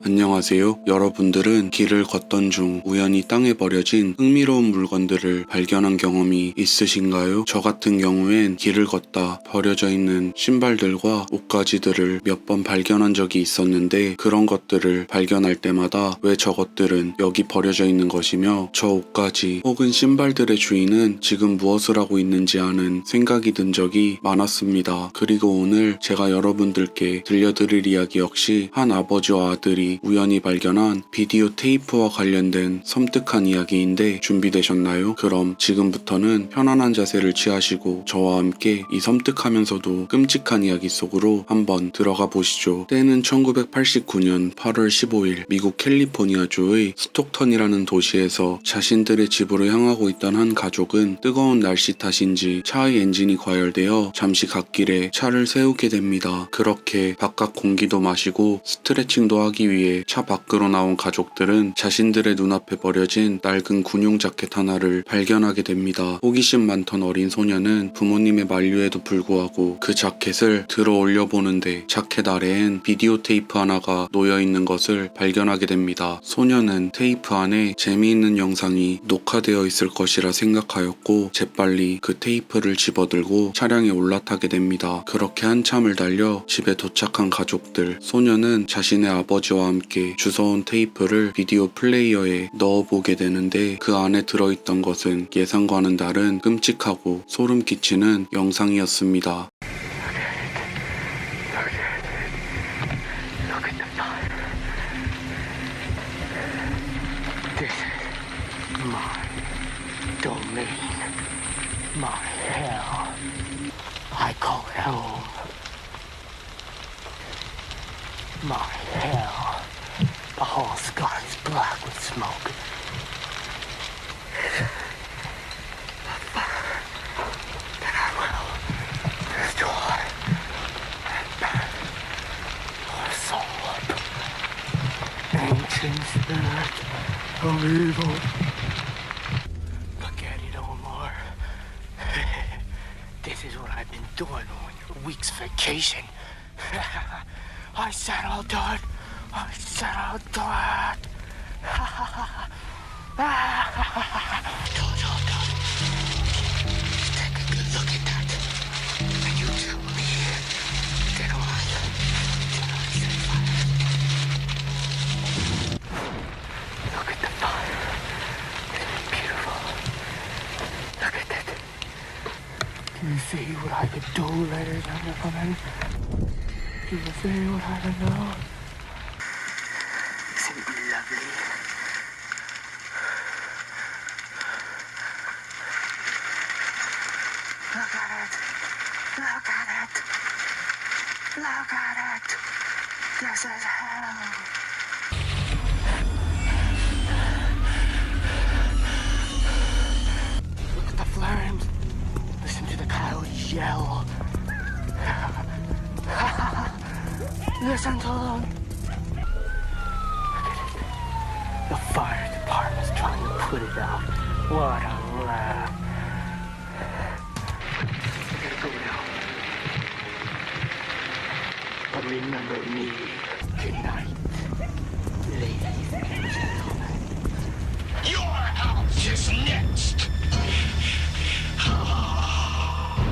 안녕하세요. 여러분들은 길을 걷던 중 우연히 땅에 버려진 흥미로운 물건들을 발견한 경험이 있으신가요? 저 같은 경우엔 길을 걷다 버려져 있는 신발들과 옷가지들을 몇 번 발견한 적이 있었는데, 그런 것들을 발견할 때마다 왜 저것들은 여기 버려져 있는 것이며 저 옷가지 혹은 신발들의 주인은 지금 무엇을 하고 있는지 하는 생각이 든 적이 많았습니다. 그리고 오늘 제가 여러분들께 들려드릴 이야기 역시 한 아버지와 아들이 우연히 발견한 비디오 테이프와 관련된 섬뜩한 이야기인데, 준비되셨나요? 그럼 지금부터는 편안한 자세를 취하시고 저와 함께 이 섬뜩하면서도 끔찍한 이야기 속으로 한번 들어가 보시죠. 때는 1989년 8월 15일 미국 캘리포니아주의 스톡턴이라는 도시에서 자신들의 집으로 향하고 있던 한 가족은 뜨거운 날씨 탓인지 차의 엔진이 과열되어 잠시 갓길에 차를 세우게 됩니다. 그렇게 바깥 공기도 마시고 스트레칭도 하기 위해 차 밖으로 나온 가족들은 자신들의 눈앞에 버려진 낡은 군용 자켓 하나를 발견하게 됩니다. 호기심 많던 어린 소녀는 부모님의 만류에도 불구하고 그 자켓을 들어 올려보는데 자켓 아래엔 비디오 테이프 하나가 놓여있는 것을 발견하게 됩니다. 소녀는 테이프 안에 재미있는 영상이 녹화되어 있을 것이라 생각하였고 재빨리 그 테이프를 집어들고 차량에 올라타게 됩니다. 그렇게 한참을 달려 집에 도착한 가족들, 소녀는 자신의 아버지와 함께 주워온 테이프를 비디오 플레이어에 넣어보게 되는데, 그 안에 들어있던 것은 예상과는 다른 끔찍하고 소름 끼치는 영상이었습니다. This is my domain, my hell. I call it home. My hell. The whole sky is black with smoke. The fire that I will destroy and burn your soul up. Ancient spirit of evil. Forget it, Omar. This is what I've been doing on your week's vacation. I said I'll do it. I said I'll do it. Take a good look at that. And you tell me that I did not set fire. Look at the fire. Isn't it beautiful? Look at it. Do you see what I could do, ladies and gentlemen? Do you see what I can do? Isn't it lovely? Look at it. Look at it. Look at it. This is hell. Look at the flames. Listen to the coyotes yell. Listen to them. Look at it. The fire department's trying to put it out. What a laugh. I gotta go now. But remember me. Good night, ladies and gentlemen. Your house is next.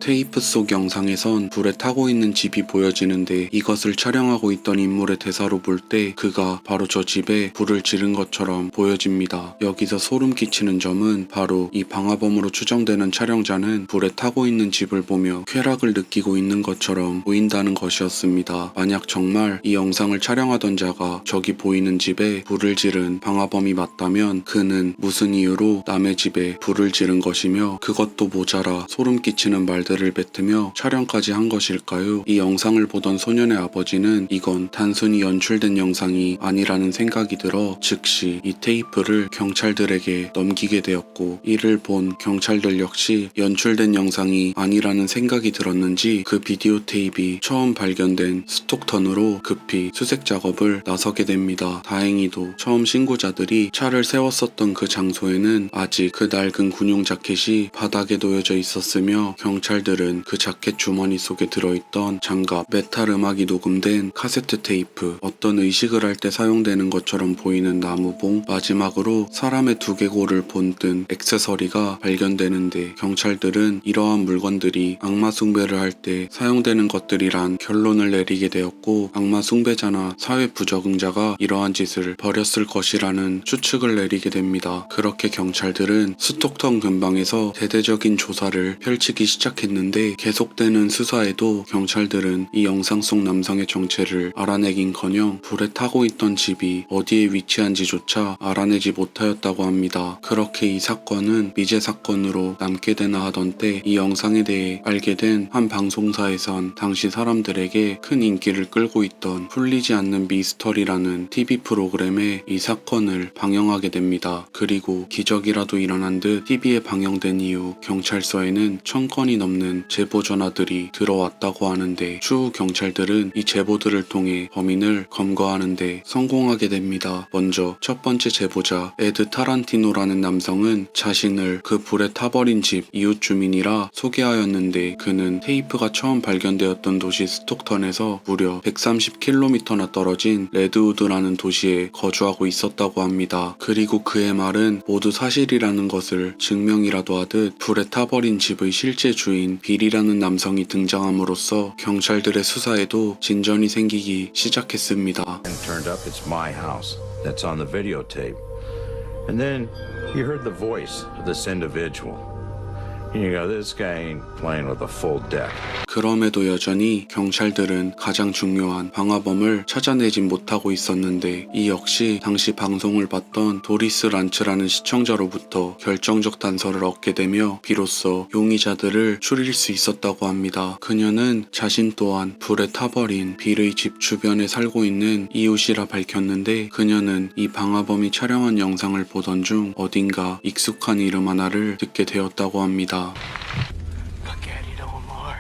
테이프 속 영상에선 불에 타고 있는 집이 보여지는데, 이것을 촬영하고 있던 인물의 대사로 볼 때 그가 바로 저 집에 불을 지른 것처럼 보여집니다. 여기서 소름 끼치는 점은 바로 이 방화범으로 추정되는 촬영자는 불에 타고 있는 집을 보며 쾌락을 느끼고 있는 것처럼 보인다는 것이었습니다. 만약 정말 이 영상을 촬영하던 자가 저기 보이는 집에 불을 지른 방화범이 맞다면 그는 무슨 이유로 남의 집에 불을 지른 것이며, 그것도 모자라 소름 끼치는 말들 을 뱉으며 촬영까지 한 것일까요? 이 영상을 보던 소년의 아버지는 이건 단순히 연출된 영상이 아니라는 생각이 들어 즉시 이 테이프를 경찰들에게 넘기게 되었고, 이를 본 경찰들 역시 연출된 영상이 아니라는 생각이 들었는지 그 비디오 테이프가 처음 발견된 스톡턴으로 급히 수색 작업을 나서게 됩니다. 다행히도 처음 신고자들이 차를 세웠었던 그 장소에는 아직 그 낡은 군용 자켓이 바닥에 놓여져 있었으며 경찰 경찰들은 그 자켓 주머니 속에 들어있던 장갑, 메탈 음악이 녹음된 카세트 테이프, 어떤 의식을 할 때 사용되는 것처럼 보이는 나무봉, 마지막으로 사람의 두개골을 본뜬 액세서리가 발견되는데 경찰들은 이러한 물건들이 악마 숭배를 할 때 사용되는 것들이란 결론을 내리게 되었고, 악마 숭배자나 사회 부적응자가 이러한 짓을 벌였을 것이라는 추측을 내리게 됩니다. 그렇게 경찰들은 스톡턴 근방에서 대대적인 조사를 펼치기 시작했는데, 계속되는 수사에도 경찰들은 이 영상 속 남성의 정체를 알아내긴커녕 불에 타고 있던 집이 어디에 위치한지조차 알아내지 못하였다고 합니다. 그렇게 이 사건은 미제 사건으로 남게 되나 하던 때, 이 영상에 대해 알게 된 한 방송사에선 당시 사람들에게 큰 인기를 끌고 있던 풀리지 않는 미스터리라는 TV 프로그램에 이 사건을 방영하게 됩니다. 그리고 기적이라도 일어난 듯 TV에 방영된 이후 경찰서에는 1000건이 넘는 제보 전화들이 들어왔다고 하는데, 추후 경찰들은 이 제보들을 통해 범인을 검거하는데 성공하게 됩니다. 먼저 첫 번째 제보자 에드 타란티노라는 남성은 자신을 그 불에 타버린 집 이웃 주민이라 소개하였는데, 그는 테이프가 처음 발견되었던 도시 스톡턴에서 무려 130km나 떨어진 레드우드라는 도시에 거주하고 있었다고 합니다. 그리고 그의 말은 모두 사실이라는 것을 증명이라도 하듯 불에 타버린 집의 실제 주인 빌이라는 남성이 등장함으로써 경찰들의 수사에도 진전이 생기기 시작했습니다. And turned up, it's my house. That's on the videotape. And then you heard the voice of this individual. And you go, this guy ain't playing with a full deck. 그럼에도 여전히 경찰들은 가장 중요한 방화범을 찾아내진 못하고 있었는데, 이 역시 당시 방송을 봤던 도리스 란츠라는 시청자로부터 결정적 단서를 얻게 되며 비로소 용의자들을 추릴 수 있었다고 합니다. 그녀는 자신 또한 불에 타버린 빌의 집 주변에 살고 있는 이웃이라 밝혔는데, 그녀는 이 방화범이 촬영한 영상을 보던 중 어딘가 익숙한 이름 하나를 듣게 되었다고 합니다. Spaghetti Omar.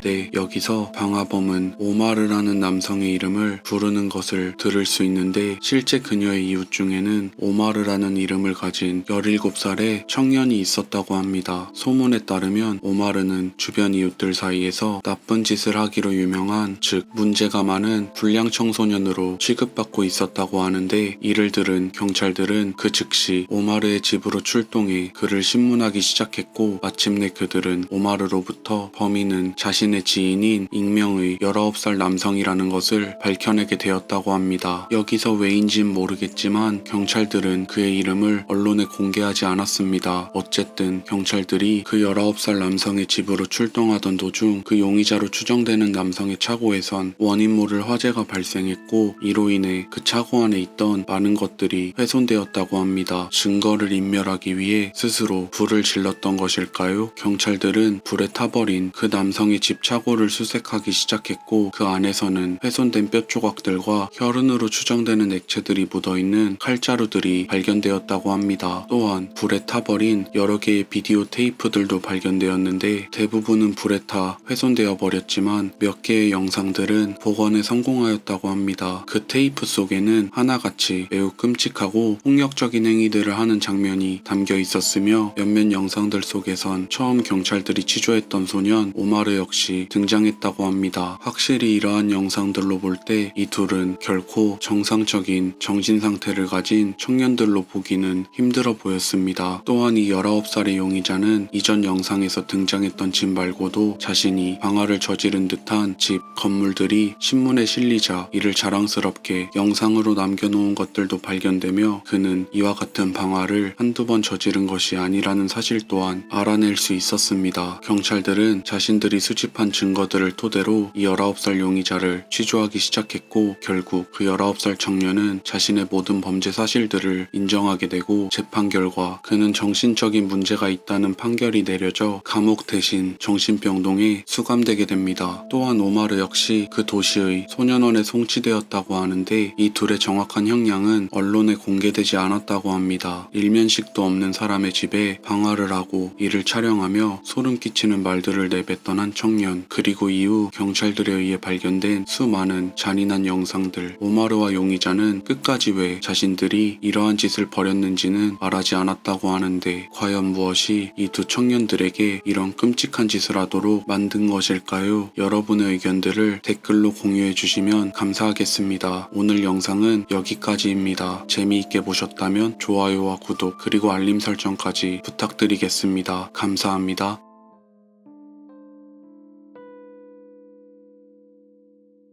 네, 여기서 방화범은 오마르라는 남성의 이름을 부르는 것을 들을 수 있는데, 실제 그녀의 이웃 중에는 오마르라는 이름을 가진 17살의 청년이 있었다고 합니다. 소문에 따르면 오마르는 주변 이웃들 사이에서 나쁜 짓을 하기로 유명한, 즉 문제가 많은 불량 청소년으로 취급받고 있었다고 하는데, 이를 들은 경찰들은 그 즉시 오마르의 집으로 출동해 그를 신문하기 시작했고, 마침내 그들은 오마르로부터 범인은 자신의 지인인 익명의 19살 남성이라는 것을 밝혀내게 되었다고 합니다. 여기서 왜인진 모르겠지만 경찰들은 그의 이름을 언론에 공개하지 않았습니다. 어쨌든 경찰들이 그 19살 남성의 집으로 출동하던 도중 그 용의자로 추정되는 남성의 차고에선 원인 모를 화재가 발생했고, 이로 인해 그 차고 안에 있던 많은 것들이 훼손되었다고 합니다. 증거를 인멸하기 위해 스스로 불을 질렀던 것일까요? 경찰들은 불에 타버린 그 남성의 집 차고를 수색하기 시작했고, 그 안에서는 훼손된 뼈 조각들과 혈흔으로 추정되는 액체들이 묻어있는 칼자루들이 발견되었다고 합니다. 또한 불에 타버린 여러 개의 비디오 테이프들도 발견되었는데, 대부분은 불에 타 훼손되어 버렸지만 몇 개의 영상들은 복원에 성공하였다고 합니다. 그 테이프 속에는 하나같이 매우 끔찍하고 폭력적인 행위들을 하는 장면이 담겨 있었으며, 몇몇 영상들 속에선 처음 경찰들이 취조했던 소년 오마르 역시 등장했다고 합니다. 확실히 이러한 영상들로 볼 때 이 둘은 결코 정상적인 정신 상태를 가진 청년들로 보기는 힘들어 보였습니다. 또한 이 19살의 용의자는 이전 영상에서 등장했던 집 말고도 자신이 방화를 저지른 듯한 집, 건물들이 신문에 실리자 이를 자랑스럽게 영상으로 남겨놓은 것들도 발견되며, 그는 이와 같은 방화를 한두 번 저지른 것이 아니라는 사실 또한 알아낼 수 있었습니다. 경찰들은 자신들이 수집한 증거들을 토대로 이 19살 용의자를 취조하기 시작했고, 결국 그 19살 청년은 자신의 모든 범죄 사실들을 인정하게 되고, 재판 결과 그는 정신적인 문제가 있다는 판결이 내려져 감옥 대신 정신병동에 수감되게 됩니다. 또한 오마르 역시 그 도시의 소년원에 송치되었다고 하는데, 이 둘의 정확한 형량은 언론에 공개되지 않았다고 합니다. 일면식도 없는 사람의 집에 방화를 하고 이를 촬영하며 소름 끼치는 말들을 내뱉던 한 청년, 청년, 그리고 이후 경찰들에 의해 발견된 수많은 잔인한 영상들. 오마르와 용의자는 끝까지 왜 자신들이 이러한 짓을 벌였는지는 말하지 않았다고 하는데 과연 무엇이 이 두 청년들에게 이런 끔찍한 짓을 하도록 만든 것일까요? 여러분의 의견들을 댓글로 공유해 주시면 감사하겠습니다. 오늘 영상은 여기까지입니다. 재미있게 보셨다면 좋아요와 구독 그리고 알림 설정까지 부탁드리겠습니다. 감사합니다.